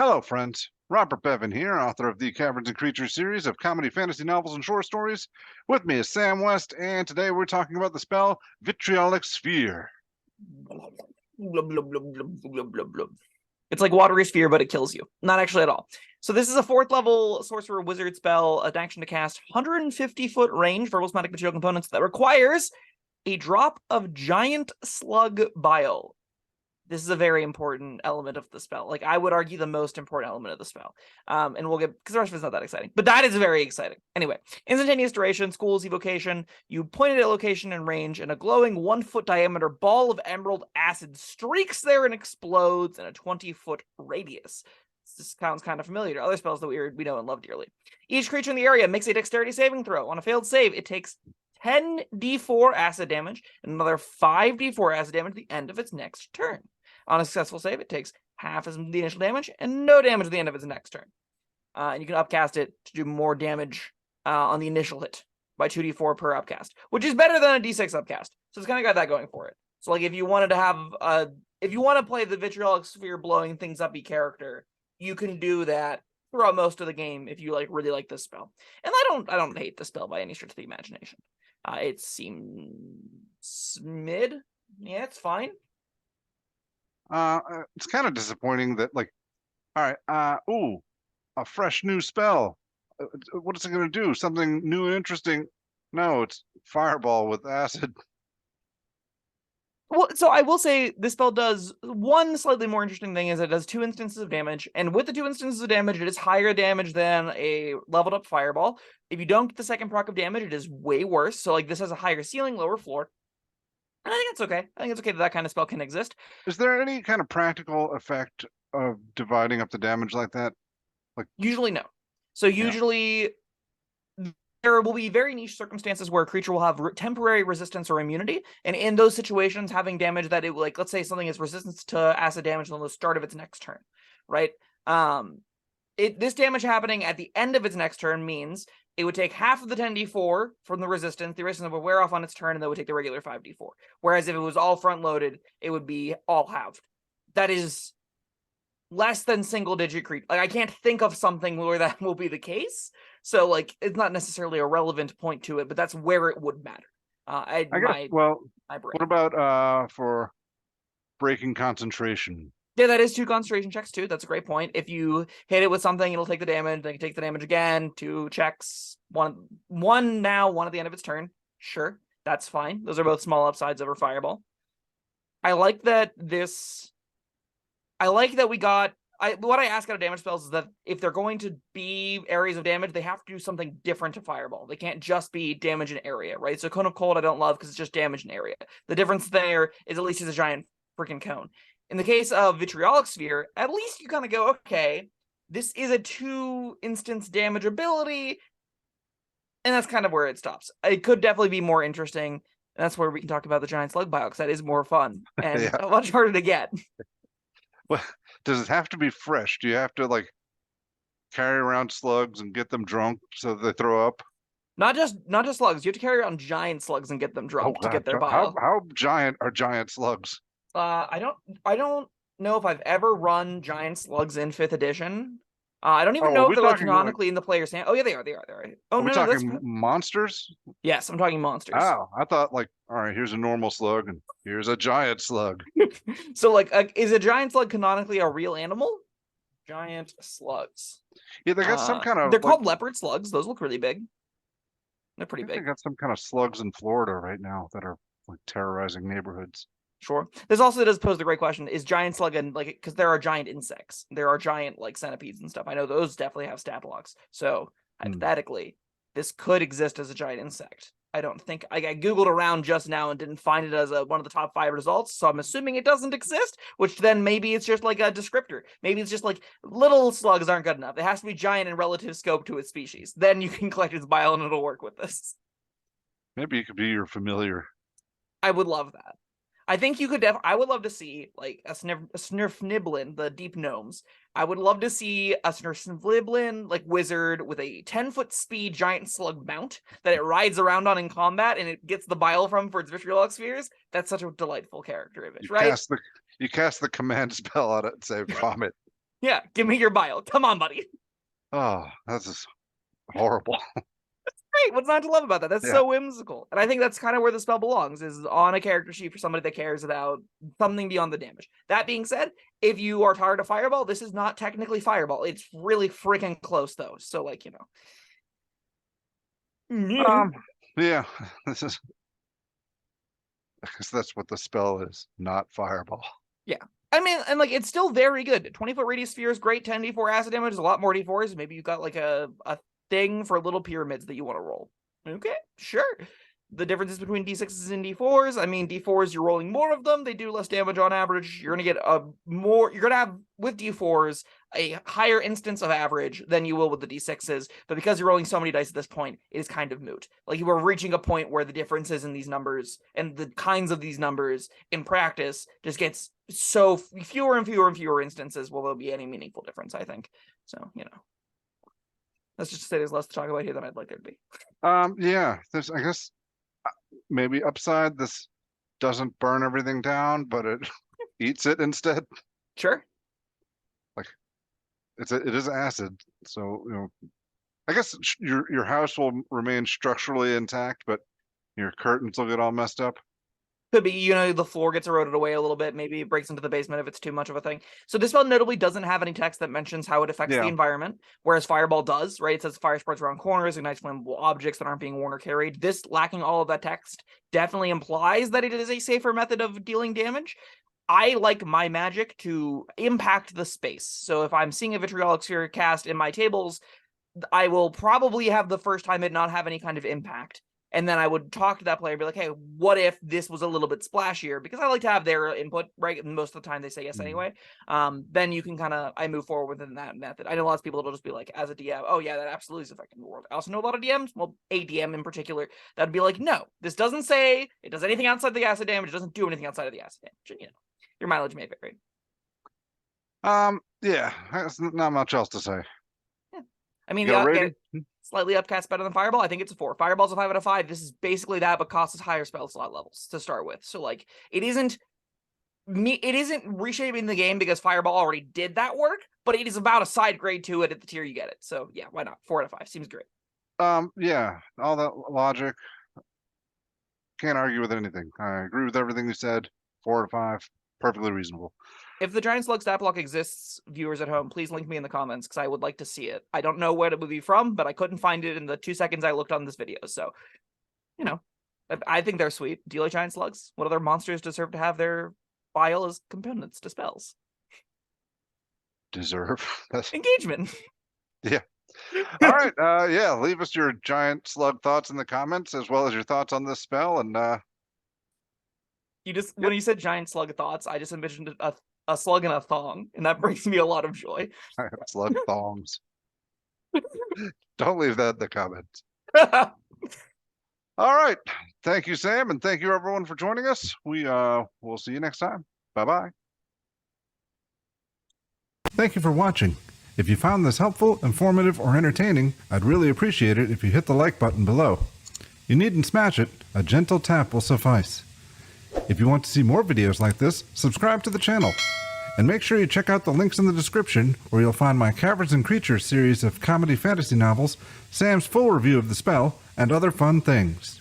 Hello, friends. Robert Bevan here, author of the Caverns and Creatures series of comedy, fantasy novels, and short stories. With me is Sam West, and today we're talking about the spell Vitriolic Sphere. It's like watery sphere, but it kills you. Not actually at all. So this is a 4th level sorcerer wizard spell, an action to cast 150-foot range for plasmatic material components that requires a drop of giant slug bile. This is a very important element of the spell. Like, I would argue the most important element of the spell. And we'll get, because the rest of it's not that exciting. But that is very exciting. Anyway, instantaneous duration, school's evocation. You point it at location and range, and a glowing 1-foot diameter ball of emerald acid streaks there and explodes in a 20-foot radius. This sounds kind of familiar to other spells that we know and love dearly. Each creature in the area makes a dexterity saving throw. On a failed save, it takes 10d4 acid damage and another 5d4 acid damage at the end of its next turn. On a successful save, it takes half as the initial damage and no damage at the end of its next turn. And you can upcast it to do more damage on the initial hit by 2d4 per upcast, which is better than a d6 upcast. So it's kind of got that going for it. So, like, if you wanted to have, if you want to play the Vitriolic Sphere blowing things up character, you can do that throughout most of the game if you really like this spell. And I don't hate the spell by any stretch of the imagination. It seems mid. Yeah, it's fine. It's kind of disappointing that, all right, a fresh new spell. What is it going to do? Something new and interesting? No, it's fireball with acid. Well, so I will say this spell does one slightly more interesting thing is it does 2 instances of damage, and with the 2 instances of damage, it is higher damage than a leveled up fireball. If you don't get the second proc of damage, it is way worse. So, like, this has a higher ceiling, lower floor. And I think it's okay. I think it's okay that kind of spell can exist. Is there any kind of practical effect of dividing up the damage like that? Usually no. So usually there will be very niche circumstances where a creature will have temporary resistance or immunity, and in those situations, having damage that it, let's say something is resistance to acid damage on the start of its next turn, right? This damage happening at the end of its next turn means it would take half of the 10d4 from the resistance would wear off on its turn, and then would take the regular 5d4. Whereas if it was all front-loaded, it would be all halved. That is less than single-digit creature. I can't think of something where that will be the case. So, it's not necessarily a relevant point to it, but that's where it would matter. What about for breaking concentration? Yeah, that is 2 concentration checks too. That's a great point. If you hit it with something, it'll take the damage. Then you take the damage again. 2 checks. One now, one at the end of its turn. Sure, that's fine. Those are both small upsides over fireball. I like that we got. What I ask out of damage spells is that if they're going to be areas of damage, they have to do something different to fireball. They can't just be damage in area, right? So Cone of Cold I don't love because it's just damage in area. The difference there is at least it's a giant freaking cone. In the case of Vitriolic Sphere, at least you kind of go, okay, this is a 2-instance damage ability, and that's kind of where it stops. It could definitely be more interesting, and that's where we can talk about the giant slug bile, because that is more fun and much harder to get. Well, does it have to be fresh? Do you have to, carry around slugs and get them drunk so that they throw up? Not just slugs. You have to carry around giant slugs and get them drunk to get their bile. How giant are giant slugs? I don't know if I've ever run giant slugs in 5th edition. I don't even know if they're canonically in the player's hand. Oh yeah, they are. Oh, are we talking monsters? Yes, I'm talking monsters. Oh, I thought all right, here's a normal slug and here's a giant slug. So is a giant slug canonically a real animal? Giant slugs. Yeah, they got some kind of. They're called leopard slugs. Those look really big. They're pretty big. They got some kind of slugs in Florida right now that are terrorizing neighborhoods. Sure. This also does pose the great question: is giant slug and because there are giant insects, there are giant centipedes and stuff. I know those definitely have stat blocks. So hypothetically, this could exist as a giant insect. I don't think I googled around just now and didn't find it as one of the top 5 results. So I'm assuming it doesn't exist. Which then maybe it's just a descriptor. Maybe it's just little slugs aren't good enough. It has to be giant in relative scope to its species. Then you can collect its bile and it'll work with this. Maybe it could be your familiar. I would love that. I think you could I would love to see a Snurfniblin, the deep gnomes. I would love to see a Snurfniblin wizard with a 10-foot speed giant slug mount that it rides around on in combat and it gets the bile from for its Vitriolic Spheres. That's such a delightful character image, right? You cast the command spell on it and say vomit. Yeah, give me your bile. Come on, buddy. Oh, that's just horrible. Great. What's not to love about that? That's Yeah. so whimsical. And I think that's kind of where the spell belongs, is on a character sheet for somebody that cares about something beyond the damage. That being said, if you are tired of Fireball, this is not technically Fireball. It's really freaking close, though. So, like, you know. Yeah, this is, I guess that's what the spell is, not Fireball. Yeah. I mean, and like, it's still very good. 20-foot radius sphere is great. 10d4 acid damage is a lot more d4s. Maybe you've got like a thing for little pyramids that you want to roll. Okay, sure. The differences between d6s and d4s, I mean, d4s, you're rolling more of them. They do less damage on average. You're going to get you're going to have, with d4s, a higher instance of average than you will with the d6s. But because you're rolling so many dice at this point, it is kind of moot. Like, you are reaching a point where the differences in these numbers and the kinds of these numbers in practice just gets so fewer and fewer and fewer instances will there be any meaningful difference, I think. So, you know. Let's just say there's less to talk about here than I'd like there to be. Yeah, there's, I guess, maybe upside, this doesn't burn everything down, but it eats it instead. Sure. Like, it is acid, so, you know, I guess your house will remain structurally intact, but your curtains will get all messed up. Could be, you know, the floor gets eroded away a little bit. Maybe it breaks into the basement if it's too much of a thing. So this spell notably doesn't have any text that mentions how it affects the environment, whereas Fireball does, right? It says fire spreads around corners, ignites flammable objects that aren't being worn or carried. This, lacking all of that text, definitely implies that it is a safer method of dealing damage. I like my magic to impact the space. So if I'm seeing a Vitriolic Sphere cast in my tables, I will probably have the first time it not have any kind of impact. And then I would talk to that player and be like, hey, what if this was a little bit splashier? Because I like to have their input, right? And most of the time they say yes anyway. Then you can I move forward within that method. I know lots of people that'll just be like, as a DM, oh yeah, that absolutely is affecting the world. I also know a lot of DMs, well, a DM in particular, that'd be like, no, this doesn't say it does anything outside the acid damage. It doesn't do anything outside of the acid damage. You know, your mileage may vary. Yeah, there's not much else to say. Yeah. I mean, slightly upcast better than Fireball. I think it's a 4. Fireball's a 5 out of 5. This is basically that, but costs higher spell slot levels to start with. So like, it isn't reshaping the game because Fireball already did that work, but it is about a side grade to it at the tier you get it. So yeah, why not? 4 out of 5 seems great. Yeah, all that logic. Can't argue with anything. I agree with everything you said. 4 out of 5, perfectly reasonable. If the Giant Slug stat block exists, viewers at home, please link me in the comments because I would like to see it. I don't know where it would be from, but I couldn't find it in the 2 seconds I looked on this video. So, you know, I think they're sweet. Do you like giant slugs? What other monsters deserve to have their bile as components to spells? Deserve. Engagement. Yeah. All right. Yeah, leave us your giant slug thoughts in the comments, as well as your thoughts on this spell. And when you said giant slug thoughts, I just envisioned a slug in a thong, and that brings me a lot of joy. Slug thongs. Don't leave that in the comments. All right. Thank you, Sam, and thank you everyone for joining us. We'll see you next time. Bye-bye. Thank you for watching. If you found this helpful, informative, or entertaining, I'd really appreciate it if you hit the like button below. You needn't smash it. A gentle tap will suffice. If you want to see more videos like this, subscribe to the channel. And make sure you check out the links in the description, where you'll find my Caverns Creatures series of comedy fantasy novels, Sam's full review of the spell, and other fun things.